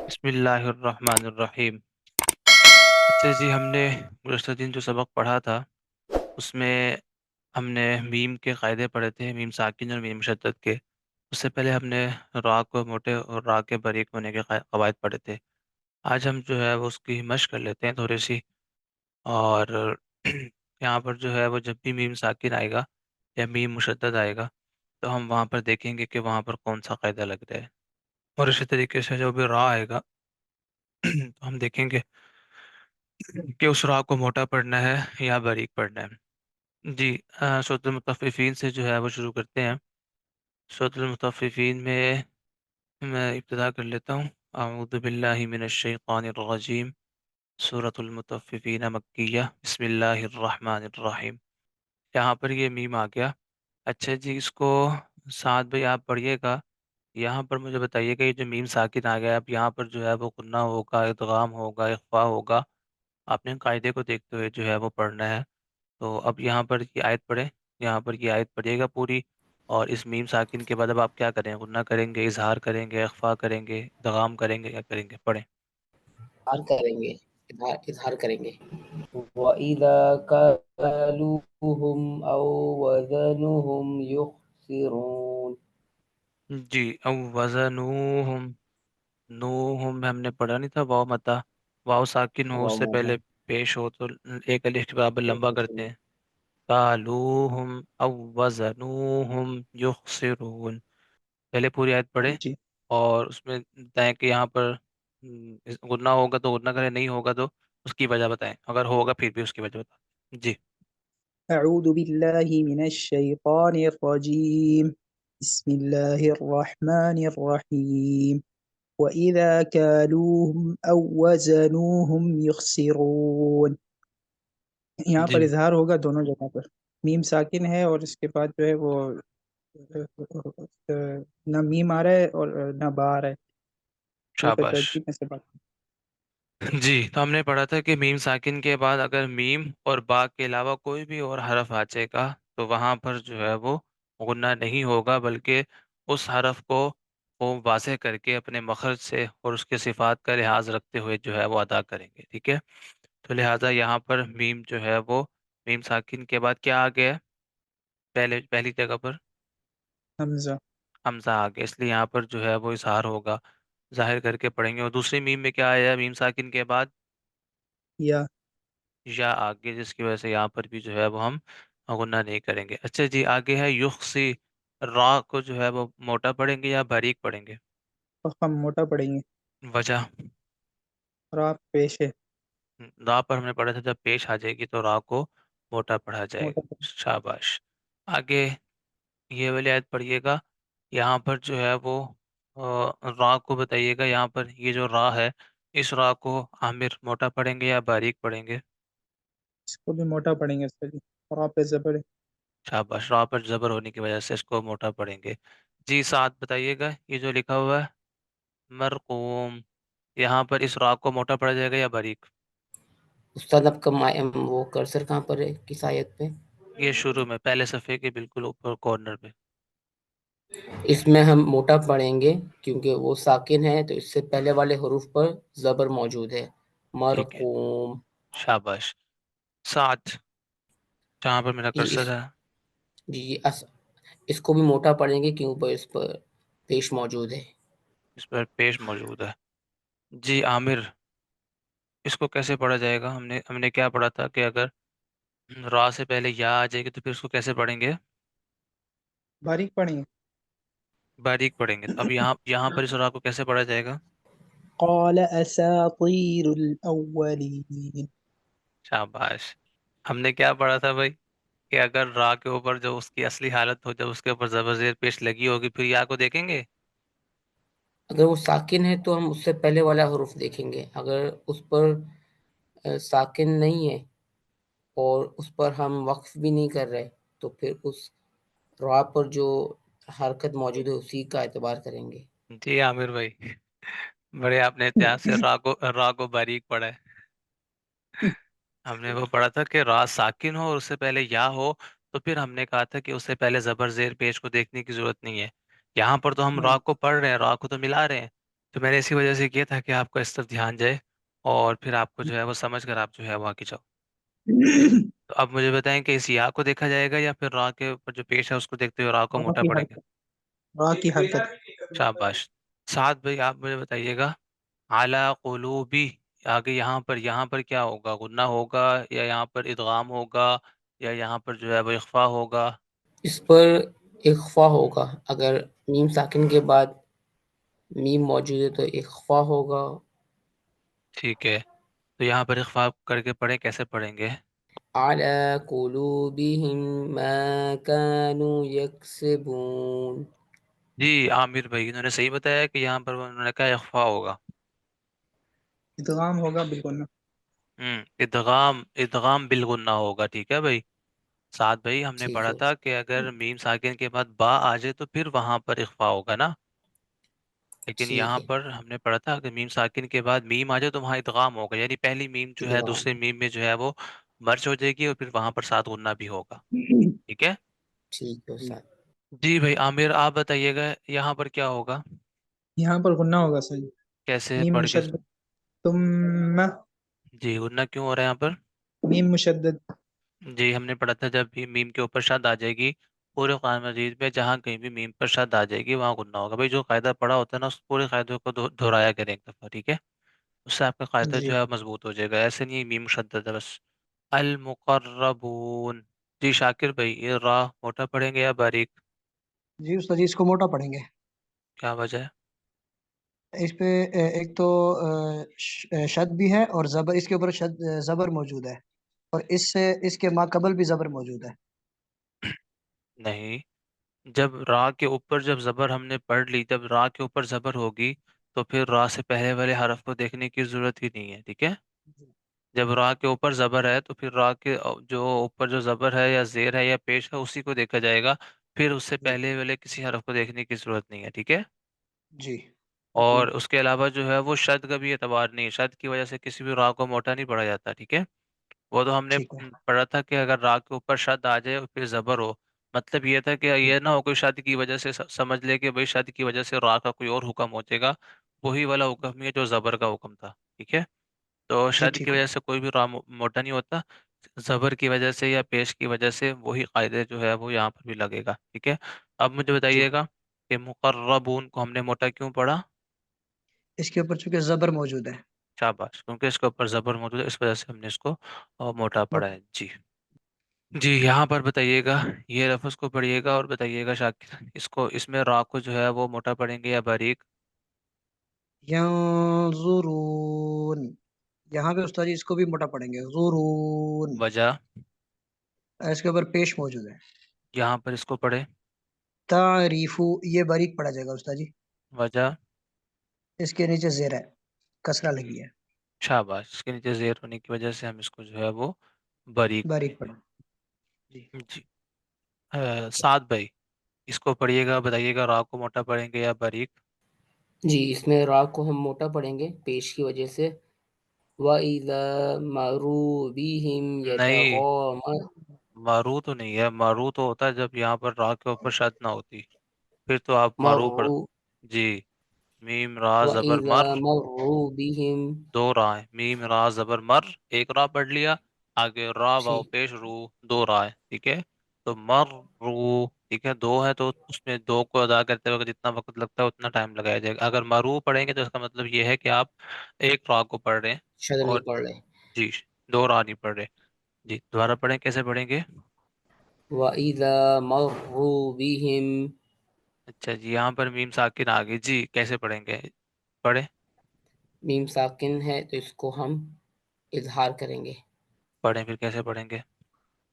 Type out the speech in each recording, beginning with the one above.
بسم اللہ الرحمن الرحیم۔ اچھا جی، ہم نے گزشتہ دن جو سبق پڑھا تھا اس میں ہم نے میم کے قاعدے پڑھے تھے، میم ساکن اور میم مشدد کے۔ اس سے پہلے ہم نے را کو موٹے اور را کے باریک ہونے کے قواعد پڑھے تھے۔ آج ہم جو ہے وہ اس کی مشق کر لیتے ہیں تھوڑی سی، اور یہاں پر جو ہے وہ جب بھی میم ساکن آئے گا یا میم مشدد آئے گا تو ہم وہاں پر دیکھیں گے کہ وہاں پر کون سا قاعدہ لگ رہا ہے، اور اسی طریقے سے جو بھی را آئے گا تو ہم دیکھیں گے کہ اس راہ کو موٹا پڑھنا ہے یا باریک پڑھنا ہے۔ جی، سورۃ المطففین سے جو ہے وہ شروع کرتے ہیں۔ سورۃ المطففین میں میں ابتدا کر لیتا ہوں۔ اعوذ باللہ من الشیطان الرجیم۔ سورۃ المطففین مکیہ، بسم اللہ الرحمن الرحیم۔ یہاں پر یہ میم آ گیا۔ اچھا جی، اس کو سعد بھائی آپ پڑھیے گا۔ یہاں پر مجھے بتائیے گا، یہ جو میم ساکن آ گیا اب یہاں پر جو ہے وہ غنہ ہوگا، ادغام ہوگا، اخفا ہوگا، آپ نے قاعدے کو دیکھتے ہوئے جو ہے وہ پڑھنا ہے۔ تو اب یہاں پر یہ آیت پڑھیں، یہاں پر یہ آیت پڑھیے گا پوری، اور اس میم ساکن کے بعد اب آپ کیا کریں؟ غنہ کریں گے، اظہار کریں گے، اخفا کریں گے، ادغام کریں گے، کیا کریں گے؟ پڑھیں۔ اظہار کریں گے، اظہار کریں گے۔ وَإِذَا كَالُوهُمْ أَو وَزَنُوهُمْ يُخْسِرُونَ۔ جی، او وزنوہم، نوہم میں ہم نے پڑھا نہیں تھا، واو متا، واو ساکن ہو اس واو سے مدہ پہلے پیش ہو تو ایک الف کے برابر لمبا کرتے ہیں۔ کالوہم او وزنوہم یخسرون۔ پہلے پوری آیت پڑھیں جی، اور اس میں بتائیں کہ یہاں پر غنہ ہوگا تو غنہ کریں، نہیں ہوگا تو اس کی وجہ بتائیں، اگر ہوگا پھر بھی اس کی وجہ بتائیں۔ جی أعوذ بالله من الشيطان الرجيم. بسم الله الرحمن الرحيم. وإذا كالوهم أو وزنوهم يخسرون. یہاں جی پر اظہار ہوگا دونوں جگہ پر، میم ساکن ہے اور اس کے بعد جو ہے وہ نہ میم آ رہا ہے اور نہ با آ رہا ہے، حروف شاباش۔ ترکیب میں سے بات۔ جی، تو ہم نے پڑھا تھا کہ میم ساکن کے بعد اگر میم اور با کے علاوہ کوئی بھی اور حرف آ جائے گا تو وہاں پر جو ہے وہ غنہ نہیں ہوگا، بلکہ اس حرف کو وہ واضح کر کے اپنے مخرج سے اور اس کے صفات کا لحاظ رکھتے ہوئے جو ہے وہ ادا کریں گے، ٹھیک ہے؟ تو لہٰذا یہاں پر میم جو ہے وہ میم ساکن کے بعد کیا آ گیا ہے؟ پہلی جگہ پر حمزہ حمزہ آ گیا، اس لیے یہاں پر جو ہے وہ اظہار ہوگا، ظاہر کر کے پڑھیں گے۔ اور دوسری میم میں کیا آیا ہے؟ میم ساکن کے بعد یا یا آگے، جس کی وجہ سے یہاں پر بھی جو ہے وہ ہم غنہ نہیں کریں گے۔ اچھا جی، آگے ہے یخسی۔ را کو جو ہے وہ موٹا پڑھیں گے یا باریک پڑھیں گے؟ ہم موٹا پڑیں گے، وجہ؟ را پیش ہے، را پر ہم نے پڑھا تھا جب پیش آ جائے گی تو را کو موٹا پڑھا جائے گا۔ موٹا پڑیں شاباش۔ آگے یہ والی آیت پڑھیے گا، یہاں پر جو ہے وہ را کو بتائیے گا، یہاں پر یہ جو را ہے اس را کو عامر موٹا پڑھیں گے یا باریک پڑھیں گے؟ اس کو بھی موٹا پڑیں گے، اس کو بھی را پہ زبر ہے۔ شاباش، را پر زبر ہونے کی وجہ سے اس کو موٹا پڑھیں گے۔ جی، ساتھ بتائیے گا، یہ جو لکھا ہوا ہے مرقوم، یہاں پر اس را کو موٹا پڑھا جائے گا یا باریک؟ استاد آپ کا وہ کرسر کہاں پر ہے کس آیت پہ؟ یہ شروع میں پہلے صفحے کے بالکل اوپر کارنر پہ۔ اس میں ہم موٹا پڑھیں گے کیونکہ وہ ساکن ہے تو اس سے پہلے والے حروف پر زبر موجود ہے۔ ٹھیک ہے، مرقوم۔ شاباش۔ ساتھ جہاں پر میرا جی کرسر ہے جی اس کو بھی موٹا پڑھیں گے کیونکہ اس پر پیش موجود ہے۔ اس پر پیش موجود ہے۔ جی عامر، اس کو کیسے پڑھا جائے گا؟ ہم نے کیا پڑھا تھا کہ اگر را سے پہلے یا آ جائے گی تو پھر اس کو کیسے پڑھیں گے؟ باریک پڑیں گے۔ باریک پڑھیں گے۔ اب یہاں پر اس را کو کیسے پڑھا جائے گا؟ قال اساطیر الاولین. شاباش۔ ہم نے کیا پڑھا تھا بھائی کہ اگر را کے اوپر جو اس کی اصلی حالت ہو، جب اس کے اوپر زبر زیر پیش لگی ہوگی پھر یا کو دیکھیں گے؟ اگر وہ ساکن ہے تو ہم اس سے پہلے والا حروف دیکھیں گے، اگر اس پر ساکن نہیں ہے اور اس پر ہم وقف بھی نہیں کر رہے تو پھر اس را پر جو حرکت موجود ہے اسی کا اعتبار کریں گے۔ جی عامر بھائی، بڑے آپ نے احتیاط سے را کو باریک پڑھا ہے۔ ہم نے وہ پڑھا تھا کہ را ساکن ہو اور اس سے پہلے یا ہو تو پھر ہم نے کہا تھا کہ اس سے پہلے زبر زیر پیش کو دیکھنے کی ضرورت نہیں ہے۔ یہاں پر تو ہم را کو پڑھ رہے ہیں، را کو تو ملا رہے ہیں، تو میں نے اسی وجہ سے کیا تھا کہ آپ کا اس طرف دھیان جائے اور پھر آپ کو جو ہے وہ سمجھ کر آپ جو ہے وہ آگے جاؤ. تو اب مجھے بتائیں کہ اس یا کو دیکھا جائے گا یا پھر را کے اوپر جو پیش ہے اس کو دیکھتے ہوئے را کو را موٹا کی پڑیں گے؟ حرکت، را کی حرکت. شاباش. سعد بھائی آپ مجھے بتائیے گا اعلی قلوبی، آگے یہاں پر کیا ہوگا؟ غنہ ہوگا یا یہاں پر ادغام ہوگا یا یہاں پر جو ہے وہ اخفا ہوگا؟ اس پر اخفا ہوگا. اگر میم ساکن کے بعد میم موجود ہے تو اخفا ہوگا. ٹھیک ہے، تو یہاں پر اخفا کر کے پڑھیں، کیسے پڑھیں گے؟ علی قلوبہم ما کانوا یکسبون. جی عامر بھائی انہوں نے صحیح بتایا کہ یہاں پر انہوں نے کہا اخفا ہوگا. ادغام ہوگا بالکل نہ. ادغام بالغنہ ہوگا. ٹھیک ہے بھائی. سعد بھائی ہم نے ٹھیک پڑھا ہے تھا کہ اگر میم ساکن کے بعد با آ جائے تو پھر وہاں پر اخفا ہوگا نا، لیکن ٹھیک یہاں ہے. پر ہم نے پڑھا تھا کہ میم ساکن کے بعد میم آ جائے تو وہاں ادغام ہوگا، یعنی پہلی میم جو ہے ادغام. دوسرے میم میں جو ہے وہ مرج ہو جائے گی اور پھر وہاں پر ساتھ غنہ بھی ہوگا. ٹھیک ہے. ٹھیک ہے استاد. جی بھائی عامر آپ بتائیے گا یہاں پر کیا ہوگا؟ یہاں پر غنہ ہوگا صحیح. کیسے میم پڑھ کے؟ مشدد، ثم. جی غنہ کیوں ہو رہا ہے یہاں پر؟ میم مشدد. جی ہم نے پڑھا تھا جب بھی میم کے اوپر شد آ جائے گی پورے قرآن مجید میں جہاں کہیں بھی میم پر شد آ جائے گی وہاں غنہ ہوگا. بھائی جو قاعدہ پڑھا ہوتا ہے نا اس پورے قاعدے کو دہرایا کریں ایک دفعہ. ٹھیک ہے، اس سے آپ کا قاعدہ جی جو ہے مضبوط ہو جائے گا. ایسے نہیں میم مشدد ہے بس. المقربون. جی شاکر بھائی یہ را موٹا پڑھیں گے یا باریک؟ جی استاد جی اس کو موٹا پڑھیں گے. کیا وجہ ہے؟ اس پہ ایک تو شد بھی ہے اور زبر، اس کے اوپر زبر موجود ہے، اور اس سے اس کے ما قبل بھی زبر موجود ہے. نہیں، جب را کے اوپر جب زبر ہم نے پڑھ لی، جب را کے اوپر زبر ہوگی تو پھر را سے پہلے والے حرف کو دیکھنے کی ضرورت ہی نہیں ہے. ٹھیک ہے. جب را کے اوپر زبر ہے تو پھر را کے جو اوپر جو زبر ہے یا زیر ہے یا پیش ہے اسی کو دیکھا جائے گا، پھر اس سے جی پہلے والے کسی حرف کو دیکھنے کی ضرورت نہیں ہے. ٹھیک ہے. جی اور اس کے علاوہ جو ہے وہ شد کا بھی اعتبار نہیں ہے، شد کی وجہ سے کسی بھی را کو موٹا نہیں پڑھا جاتا. ٹھیک ہے. وہ تو ہم نے ٹھیک ہے. پڑھا تھا کہ اگر را کے اوپر شد آ جائے اور پھر زبر ہو، مطلب یہ تھا کہ یہ نہ ہو کوئی شد کی وجہ سے سمجھ لے کہ بھئی شد کی وجہ سے را کا کوئی اور حکم ہو جائے گا، وہی والا حکم ہی ہے جو زبر کا حکم تھا. ٹھیک ہے. تو جی شد کی ٹھیک ہے. وجہ سے کوئی بھی را موٹا نہیں ہوتا، زبر کی وجہ سے یا پیش کی وجہ سے وہی قاعدے جو ہے وہ یہاں پر بھی لگے گا. ٹھیک ہے. اب مجھے جی بتائیے گا کہ مقربون کو ہم نے موٹا کیوں پڑھا؟ اس کے اوپر چونکہ زبر موجود ہے. شاباش، کیونکہ اس کے اوپر زبر موجود ہے اس وجہ سے ہم نے اس کو موٹا پڑھا موٹا. ہے. جی جی یہاں پر بتائیے گا یہ لفظ کو پڑھیے گا اور بتائیے گا شاکر اس میں را کو جو ہے وہ موٹا پڑھیں گے یا باریک؟ ینظرون، یہاں پہ استاد جی اس کو بھی موٹا پڑھیں گے. ظرون، وجہ؟ اس کے اوپر پیش موجود ہے. یہاں پر اس کو پڑھے. تعریفو، یہ باریک پڑھا جائے گا استاد جی. وجہ؟ اس کے نیچے زیر ہے، کسرہ لگی ہے. شاباش، اس کے نیچے زیر ہونے کی وجہ سے ہم اس کو جو ہے وہ باریک پڑھیں باریک گے. پڑھیں. جی جی سعد بھائی اس کو پڑھیے گا، بتائیے گا را کو موٹا پڑھیں گے یا باریک؟ جی اس میں را کو ہم موٹا پڑھیں گے پیش کی وجہ سے. وَإِذَا مَرُّوا بِهِمْ نہیں، يَتَغَامَزُونَ. مارو تو نہیں ہے، مارو تو ہوتا ہے جب یہاں پر را کے اوپر شد نہ ہوتی، پھر تو آپ مارو پڑھ. مروا. جی میم را زبر وَإِذَا مر، مَرُّوا بِهِمْ. دو را ہے، میم را زبر مر ایک را پڑھ لیا، آگے را واو ٹھیک. پیش رو دو را ہے. ٹھیک ہے. تو مر رو، ٹھیک ہے، دو ہے تو اس میں دو کو ادا کرتے وقت جتنا وقت لگتا ہے اتنا ٹائم لگایا جائے گا. اگر مرو پڑھیں گے تو اس کا مطلب یہ ہے کہ آپ ایک را کو پڑھ رہے ہیں شد اور نہیں پڑھ رہے. جی دو را نہیں پڑھ رہے. جی دوبارہ پڑھیں، کیسے پڑھیں گے؟ وَإِذَا مَرُّوا بِهِمْ. اچھا جی یہاں پر میم ساکن آ گئی، جی کیسے پڑھیں گے؟ پڑھیں. میم ساکن ہے تو اس کو ہم اظہار کریں گے. پڑھیں پھر کیسے پڑھیں گے؟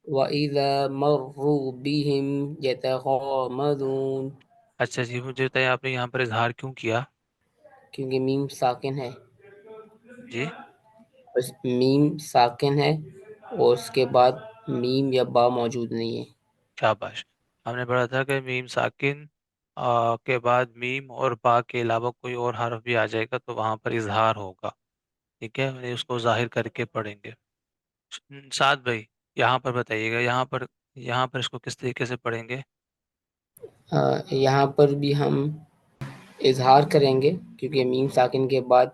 وَإِذَا مَرُّوا بِهِمْ يَتَغَامَزُونَ. اچھا جی مجھے بتائیے آپ نے یہاں پر اظہار کیوں کیا؟ کیونکہ میم ساکن ہے. جی بس میم ساکن ہے اور اس کے بعد میم یا با موجود نہیں ہے. شاباش. ہم نے پڑھا تھا کہ میم ساکن کے بعد میم اور با کے علاوہ کوئی اور حرف بھی آ جائے گا تو وہاں پر اظہار ہوگا. ٹھیک ہے، یعنی اس کو ظاہر کر کے پڑھیں گے. سعد بھائی یہاں پر بتائیے گا یہاں پر اس کو کس طریقے سے پڑھیں گے؟ یہاں پر بھی ہم اظہار کریں گے کیونکہ میم ساکن کے بعد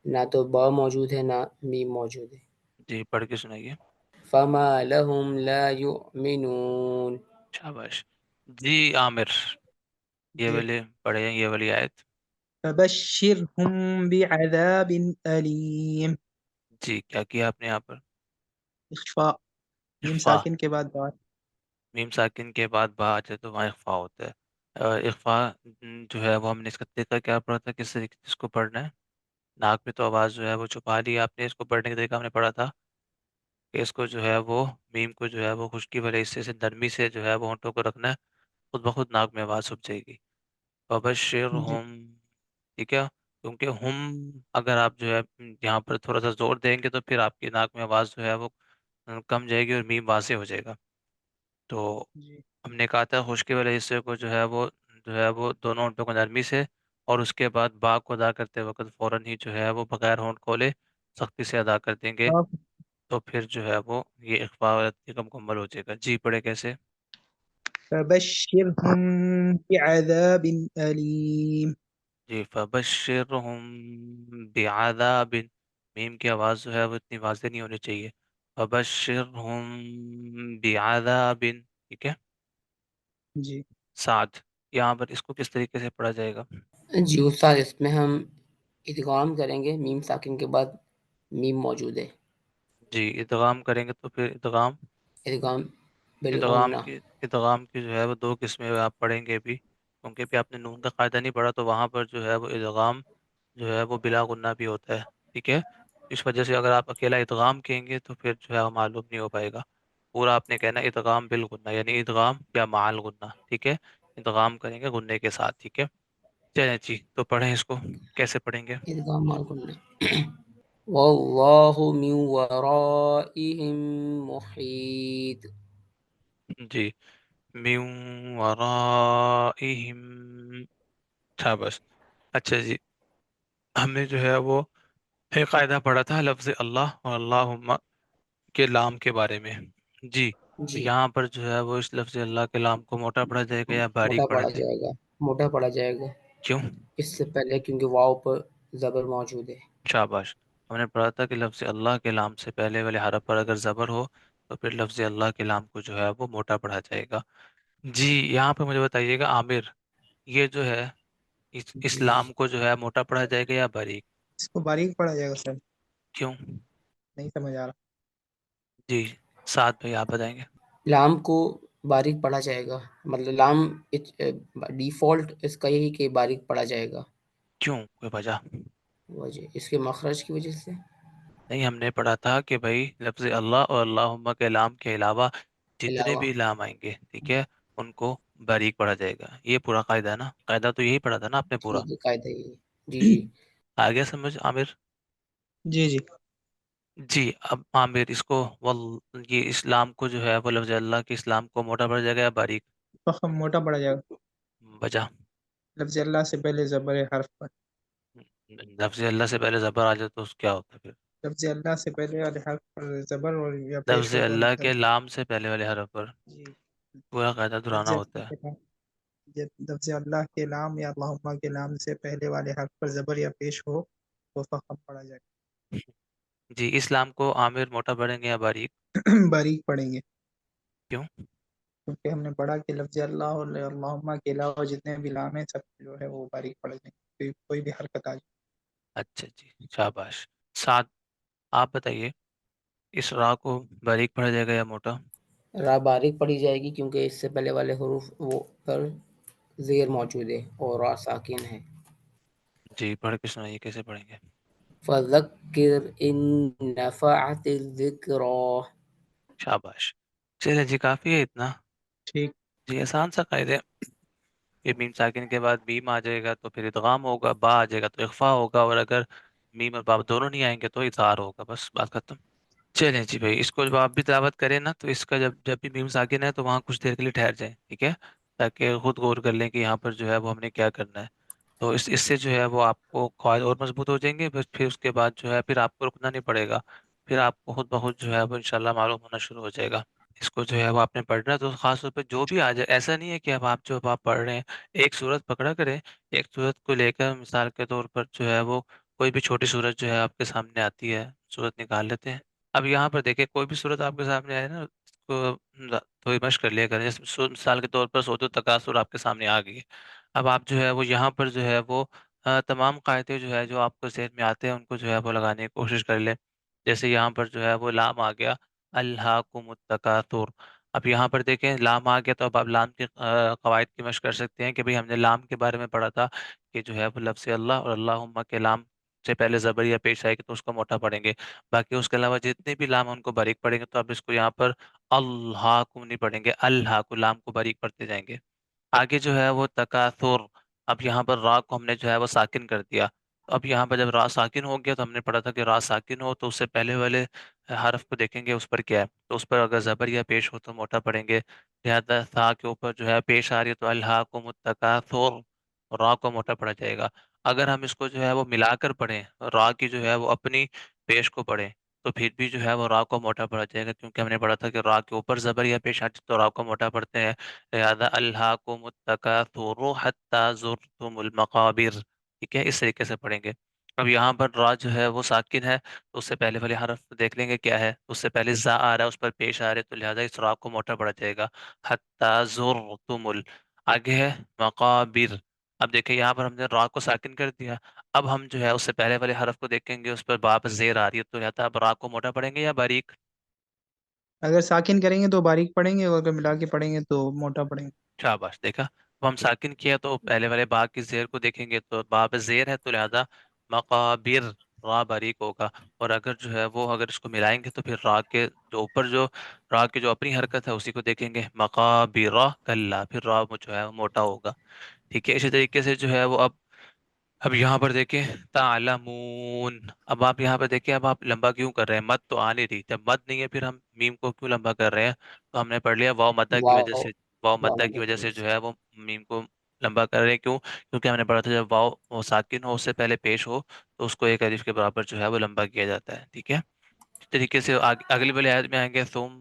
نہ تو با موجود ہے نہ میم موجود ہے۔ جی پڑھ کے سنائیے۔ فما لهم لا يؤمنون۔ شاباش جی عامر، یہ جی والی پڑھیں، یہ والی آیت۔ فبشرهم بعذاب علیم۔ جی کیا کیا آپ نے یہاں پر؟ اخفاء، میم اخفا، ساکن کے بعد بات۔ میم ساکن کے بعد با آ جائے تو وہاں اخفا ہوتا ہے۔ اخفا جو ہے وہ ہم نے اس کا طریقہ کیا پڑھا تھا، کس طریقے سے اس کو پڑھنا ہے؟ ناک میں تو آواز جو ہے وہ چھپا لی آپ نے، اس کو پڑھنے کا طریقہ ہم نے پڑھا تھا کہ اس کو جو ہے وہ میم کو جو ہے وہ خشکی والے حصے سے نرمی سے جو ہے وہ ہونٹوں کو رکھنا ہے، خود بخود ناک میں آواز چھپ جائے گی۔ جی فبشرہم، ٹھیک ہے، کیونکہ ہم اگر آپ جو ہے یہاں پر تھوڑا سا زور دیں گے تو پھر آپ کی ناک میں آواز جو ہے وہ کم جائے گی اور میم واضح ہو جائے گا۔ تو جی ہم نے کہا تھا خشکی والے حصے کو جو ہے وہ دونوں ہونٹوں کو نرمی سے، اور اس کے بعد با کو ادا کرتے وقت فوراً ہی جو ہے وہ بغیر ہونٹ کھولے سختی سے ادا کر دیں گے، آپ تو پھر جو ہے وہ یہ اخفاء والا طریقہ مکمل ہو جائے گا۔ جی پڑھے کیسے؟ فبشرهم بعذاب علیم۔ جی فبشرہم بعذاب، میم کی آواز جو ہے وہ اتنی واضح نہیں ہونی چاہیے۔ فبشرہم بعذاب، ٹھیک ہے۔ جی سعد، یہاں پر اس کو کس طریقے سے پڑھا جائے گا؟ جی استاد، اس میں ہم ادغام کریں گے، میم ساکن کے بعد میم موجود ہے۔ جی ادغام کریں گے تو پھر ادغام، ادغام ادغام بالغنہ۔ کی ادغام کی جو ہے وہ دو قسمیں آپ پڑھیں گے بھی، کیونکہ بھی آپ نے نون کا قاعدہ نہیں پڑھا تو وہاں پر جو ہے وہ ادغام جو ہے وہ بلا غنہ بھی ہوتا ہے، ٹھیک ہے۔ اس وجہ سے اگر آپ اکیلا ادغام کہیں گے تو پھر جو ہے وہ معلوم نہیں ہو پائے گا، پورا آپ نے کہنا ہے ادغام بالغنہ، یعنی ادغام یا مع الغنہ، ٹھیک ہے۔ ادغام کریں گے غنے کے ساتھ، ٹھیک ہے۔ چلیں جی تو پڑھیں اس کو، کیسے پڑھیں گے؟ ادغام بالغنہ۔ واللہ من ورائہم محیط۔ جی من ورائہم، شاباش۔ اچھا جی، ہم نے جو ہے وہ ایک قاعدہ پڑھا تھا لفظ اللہ اور اللہم کے لام کے بارے میں۔ جی تو جی یہاں پر جو ہے وہ اس لفظ اللہ کے لام کو موٹا پڑھا جائے گا یا موٹا باریک پڑھا پڑھا جائے گا؟ جائے گا، موٹا پڑھا جائے گا کیوں؟ اس سے پہلے کیونکہ واو پر زبر موجود ہے۔ شاباش، ہم نے پڑھا تھا کہ لفظ اللہ کے لام سے پہلے والے حرف پر اگر زبر ہو تو پھر لفظ اللہ کے لام کو جو ہے وہ موٹا پڑھا جائے گا۔ جی یہاں پہ مجھے بتائیے گا عامر، یہ جو ہے اس جی لام کو جو ہے موٹا پڑھا جائے گا یا باریک؟ اس کو باریک پڑھا جائے گا سر، کیوں؟ نہیں سمجھ آ رہا۔ جی سعد بھائی آپ بتائیں گے۔ لام کو باریک پڑھا جائے گا، مطلب لام ڈیفالٹ اس کا یہی کہ باریک پڑھا جائے گا، کیوں، کوئی وجہ؟ وجہ اس کے مخرج کی وجہ سے۔ نہیں، ہم نے پڑھا تھا کہ بھائی لفظ اللہ اور اللہم کے لام کے علاوہ جتنے علاوہ بھی لام آئیں گے، ٹھیک ہے، ان کو باریک پڑھا جائے گا، یہ پورا قاعدہ ہے نا، قاعدہ تو یہی پڑھا تھا نا آپ نے پورا۔ ٹھیک ہے، قاعدہ یہ ہے۔ جی جی آگے سمجھ عامر؟ جی جی جی اب عامر اس کو یہ اسلام کو جو ہے وہ لفظ اللہ کے اسلام کو موٹا پڑ جائے گا یا باریک؟ فخم موٹا پڑا جائے گا، بجا، لفظ اللہ سے پہلے زبر حرف پر، لفظ اللہ سے پہلے زبر آ جائے تو اس کیا ہوتا ہے پھر؟ لفظ اللہ سے پہلے والے حرف پر زبر اور یا پیش لفظ ہو تو اللہ مدہ۔ کے لام سے پہلے والے حرف پر جی پورا قاعدہ لفظ دہرانا اللہ ہوتا ہے۔ کے نام، لفظ اللہ کے نام یا اللہم کے نام سے پہلے والے حرف پر زبر یا پیش ہو تو فخم پڑا جائے جی اسلام کو عامر موٹا پڑھیں گے یا باریک؟ گا۔ باریک پڑھیں گے کیوں؟ کیونکہ ہم نے پڑھا کہ لفظ اللہ اور اللہم کے علاوہ جتنے بھی نام ہیں سب جو ہے وہ باریک پڑھ جائیں گے، کوئی بھی حرکت آ جائے۔ اچھا جی شاباش۔ سعد آپ بتائیے، اس را کو باریک پڑھا جائے گا یا موٹا؟ را باریک پڑھی جائے گی کیونکہ اس سے پہلے والے حروف وہ پر زیر موجود ہے اور را ساکن ہے۔ جی پڑھ کے سنائیے کیسے پڑھیں گے؟ فذکر ان نفعت الذکریٰ۔ شاباش، چلیں جی کافی ہے اتنا۔ ٹھیک جی آسان سا قاعدہ ہے، یہ میم ساکن کے بعد میم آ جائے گا تو پھر ادغام ہوگا، با آ جائے گا تو اخفا ہوگا، اور اگر میم اور با دونوں نہیں آئیں گے تو اظہار ہوگا، بس بات ختم۔ چلیں جی بھائی، اس کو جب آپ بھی تلاوت کریں نا تو اس کا جب جب بھی میم ساکن ہے تو وہاں کچھ دیر کے لیے ٹھہر جائیں، ٹھیک ہے، تاکہ خود غور کر لیں کہ یہاں پر جو ہے وہ ہم نے کیا کرنا ہے، تو اس سے جو ہے وہ آپ کو قواعد اور مضبوط ہو جائیں گے، بس پھر اس کے بعد جو ہے پھر آپ کو رکنا نہیں پڑے گا، پھر آپ کو خود بخود جو ہے وہ انشاءاللہ معلوم ہونا شروع ہو جائے گا۔ اس کو جو ہے وہ آپ نے پڑھنا ہے، تو خاص طور پہ جو بھی آ جائے، ایسا نہیں ہے کہ اب آپ جب آپ پڑھ رہے ہیں ایک سورت پکڑا کریں، ایک سورت کو لے کر مثال کے طور پر جو ہے وہ کوئی بھی چھوٹی سورت جو ہے آپ کے سامنے آتی ہے، سورت نکال لیتے ہیں۔ اب یہاں پر دیکھیں کوئی بھی سورت آپ کے سامنے آئے نا، اس کو تھوڑی مشق کر لیا کریں، جیسے مثال کے طور پر سورۃ التکاثر آپ کے سامنے آ گئی ہے، اب آپ جو ہے وہ یہاں پر جو ہے وہ تمام قاعدے جو ہے جو آپ کو ذہن میں آتے ہیں ان کو جو ہے وہ لگانے کی کوشش کر لیں۔ جیسے یہاں پر جو ہے وہ لام آ گیا، الہاکم التکاثر، اب یہاں پر دیکھیں لام آ گیا تو اب آپ لام کے قواعد کی مشق کر سکتے ہیں کہ بھئی ہم نے لام کے بارے میں پڑھا تھا کہ جو ہے وہ لفظ اللہ اور اللہم کے لام سے پہلے زبر یا پیش آئے گی تو اس کو موٹا پڑھیں گے، باقی اس کے علاوہ جتنے بھی لام ہیں ان کو باریک پڑھیں گے، تو اب اس کو یہاں پر الہاکم نہیں پڑھیں گے، اللہ کو لام کو باریک پڑھتے جائیں گے۔ آگے جو ہے وہ تکاثر، اب یہاں پر را کو ہم نے جو ہے وہ ساکن کر دیا، تو اب یہاں پر جب را ساکن ہو گیا تو ہم نے پڑھا تھا کہ را ساکن ہو تو اس سے پہلے والے حرف کو دیکھیں گے اس پر کیا ہے، تو اس پر اگر زبر یا پیش ہو تو موٹا پڑھیں گے، لہذا سا کے اوپر جو ہے پیش آ رہی ہے تو الہاکم التکاثر، را کو موٹا پڑھا جائے گا۔ اگر ہم اس کو جو ہے وہ ملا کر پڑھیں، را کی جو ہے وہ اپنی پیش کو پڑھیں تو پھر بھی جو ہے وہ را کو موٹا پڑھا جائے گا، کیونکہ ہم نے پڑھا تھا کہ را کے اوپر زبر یا پیش آتی تو را کو موٹا پڑھتے ہیں، لہذا الہاکم التکاثر حتی زرتم المقابر، ٹھیک ہے، اس طریقے سے پڑھیں گے۔ اب یہاں پر را جو ہے وہ ساکن ہے تو اس سے پہلے والے حرف دیکھ لیں گے کیا ہے، اس سے پہلے زا آ رہا ہے اس پر پیش آ رہے تو لہذا اس را کو موٹا پڑھا جائے گا، حتی زرتم آگے ہے مقابر، اب دیکھیں یہاں پر ہم نے را کو ساکن کر دیا، اب ہم جو ہے اس سے پہلے والے حرف کو دیکھیں گے اس پر با پر زیر آ رہی ہے تو لہذا اب را کو موٹا پڑھیں گے یا باریک؟ اگر ساکن کریں گے تو باریک پڑھیں گے اور اگر ملا کے پڑھیں گے تو موٹا پڑھیں گے۔ شاباش، دیکھا، اب ہم ساکن کیا تو پہلے والے با کی زیر کو دیکھیں گے تو با پہ زیر ہے تو لہذا مقابر، را باریک ہوگا، اور اگر جو ہے وہ اگر اس کو ملائیں گے تو پھر را کے جو اوپر جو را کی جو اپنی حرکت ہے اسی کو دیکھیں گے، مقابر کلا، پھر را جو ہے وہ موٹا ہوگا، ٹھیک ہے۔ اسی طریقے سے جو ہے وہ اب یہاں پر دیکھیں تعلمون، اب آپ یہاں پر دیکھیں اب آپ لمبا کیوں کر رہے ہیں، مد تو آ نہیں رہی، جب مد نہیں ہے پھر ہم میم کو کیوں لمبا کر رہے ہیں، تو ہم نے پڑھ لیا واو مدہ کی وجہ واو سے، واو واو مدہ کی مدد وجہ کی سے وجہ جو سے۔ ہے وہ میم کو لمبا کر رہے ہیں، کیوں؟ کیونکہ ہم نے پڑھا تھا جب واو وہ ساکن ہو اس سے پہلے پیش ہو تو اس کو ایک الف کے برابر جو ہے وہ لمبا کیا جاتا ہے، ٹھیک ہے۔ اس طریقے سے اگلی والی آیت میں آئیں گے ثم،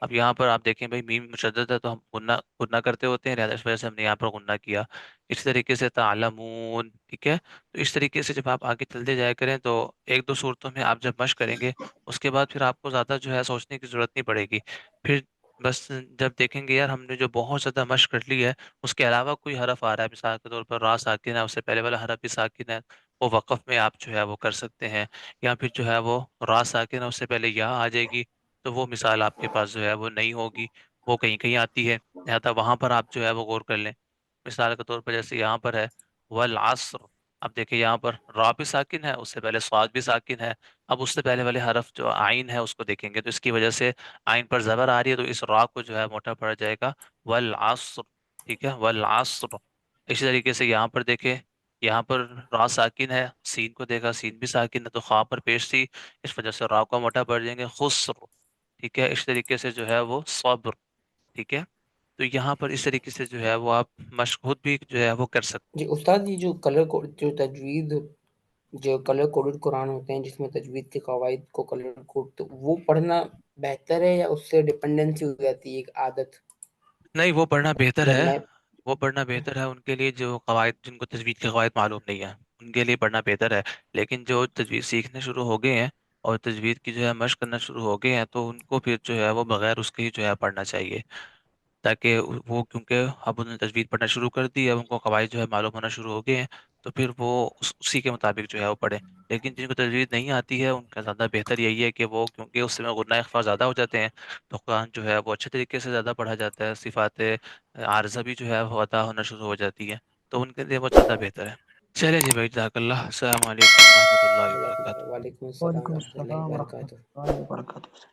اب یہاں پر آپ دیکھیں بھائی میم مشدد ہے تو ہم غنہ کرتے ہوتے ہیں، لہذا اس وجہ سے ہم نے یہاں پر غنہ کیا، اس طریقے سے تعلمون، ٹھیک ہے۔ تو اس طریقے سے جب آپ آگے چلتے جایا کریں تو ایک دو صورتوں میں آپ جب مشق کریں گے اس کے بعد پھر آپ کو زیادہ جو ہے سوچنے کی ضرورت نہیں پڑے گی، پھر بس جب دیکھیں گے یار ہم نے جو بہت زیادہ مشق کر لی ہے اس کے علاوہ کوئی حرف آ رہا ہے، مثال کے طور پر را ساکن ہے اس سے پہلے والا حرف بھی ساکن ہے، وہ وقف میں آپ جو ہے وہ کر سکتے ہیں، یا پھر جو ہے وہ را ساکن ہے اس سے پہلے یا آ جائے گی تو وہ مثال آپ کے پاس جو ہے وہ نہیں ہوگی، وہ کہیں کہیں آتی ہے، لہذا وہاں پر آپ جو ہے وہ غور کر لیں۔ مثال کے طور پر جیسے یہاں پر ہے والعصر، اب دیکھیں یہاں پر را بھی ساکن ہے اس سے پہلے صاد بھی ساکن ہے، اب اس سے پہلے والے حرف جو عین ہے اس کو دیکھیں گے تو اس کی وجہ سے عین پر زبر آ رہی ہے تو اس را کو جو ہے موٹا پڑ جائے گا والعصر، ٹھیک ہے، والعصر۔ اسی طریقے سے یہاں پر دیکھیں، یہاں پر را ساکن ہے، سین کو دیکھا سین بھی ساکن ہے تو خواہ پر پیش تھی اس وجہ سے را کو موٹا پڑ جائیں گے خسر، ٹھیک ہے۔ اس طریقے سے جو ہے وہ صبر، ٹھیک ہے۔ تو یہاں پر اس طریقے سے جو ہے وہ آپ مشق خود بھی جو ہے وہ کر سکتے جی استاد، یہ جو جو تجوید، جو کلر کوڈڈ قرآن ہوتے ہیں جس میں تجوید کے قواعد کو کلر کوڈ، تو وہ پڑھنا بہتر ہے یا اس سے ڈپینڈنسی ہو جاتی ہے ایک عادت؟ نہیں، وہ پڑھنا بہتر جب ہے، میں وہ پڑھنا بہتر ہے ان کے لیے جو قواعد، جن کو تجوید کے قواعد معلوم نہیں ہیں ان کے لیے پڑھنا بہتر ہے، لیکن جو تجوید سیکھنے شروع ہو گئے ہیں اور تجوید کی جو ہے مشق کرنا شروع ہو گئے ہیں تو ان کو پھر جو ہے وہ بغیر اس کے ہی جو ہے پڑھنا چاہیے، تاکہ وہ کیونکہ اب انہوں نے تجوید پڑھنا شروع کر دی، اب ان کو قواعد جو ہے معلوم ہونا شروع ہو گئے ہیں تو پھر وہ اسی کے مطابق جو ہے وہ پڑھیں، لیکن جن کو تجوید نہیں آتی ہے ان کا زیادہ بہتر یہی ہے کہ وہ کیونکہ اس میں غنہ اخفا زیادہ ہو جاتے ہیں تو قرآن جو ہے وہ اچھے طریقے سے زیادہ پڑھا جاتا ہے، صفات عارضہ بھی جو ہے وہ عطا ہونا شروع ہو جاتی ہے تو ان کے لیے وہ زیادہ بہتر ہے۔ چلے جی بھائی، جزاک اللہ، السلام علیکم ورحمۃ اللہ وبرکاتہ۔ وعلیکم السلام وعلیکم ورحمۃ اللہ السلام ورحمۃ وبرکاتہ۔ اللہ وبرکاتہ۔